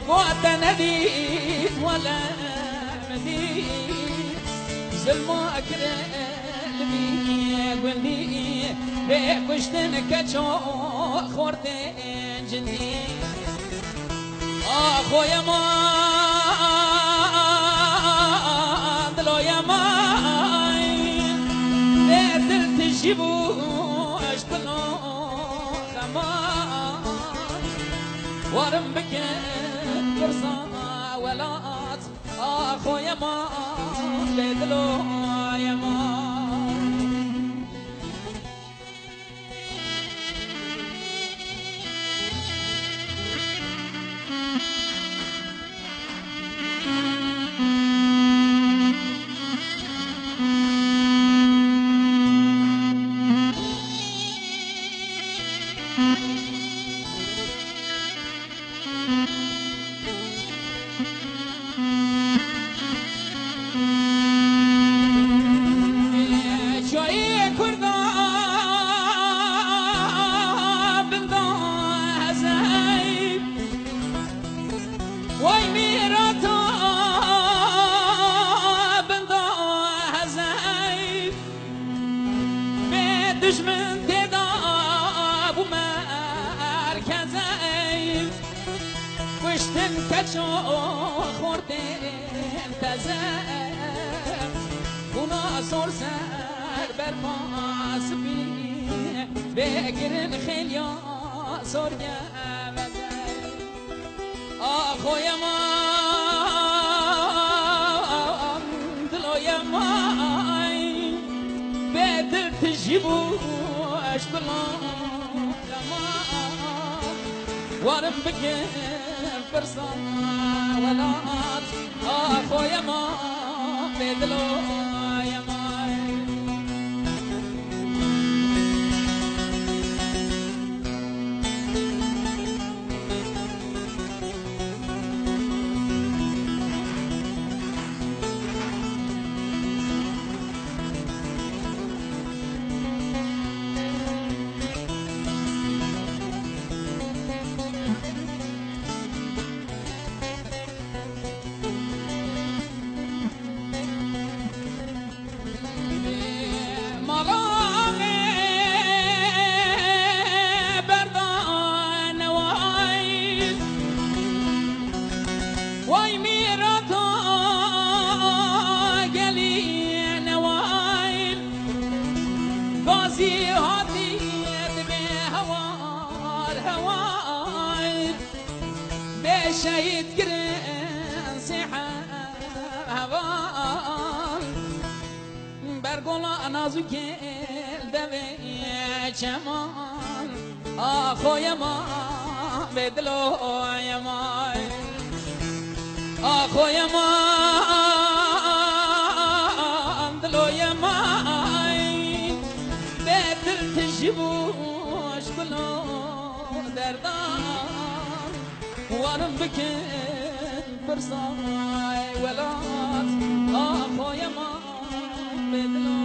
قوت ندید ولا مدید ظلم اکرمی گلی به کشتن کچو خوردن جنی آخوی ما دلوی ما دل تجیبوش دلو خمان وارم بکن فرصا ولات آخوی ما بدلوی ما دشمن تداب و مرکزی کشتن کچو خوردن تزم اونا سر سر بر پاس بی بگرن خیلی سرگم آخوی ما دلوی ما بدل تجيبوش بالله وارم بكين فرصة ولات أخويا ما بدلو يا ماي شهيد قرن سيحة هوال برقولا نازو كيل دوي چمان آخو يما بدلو يما آخو يما دلو يما بدل تجيبوش بلو دردان وارم بكن فرصاي ولات أخويا ما بدلو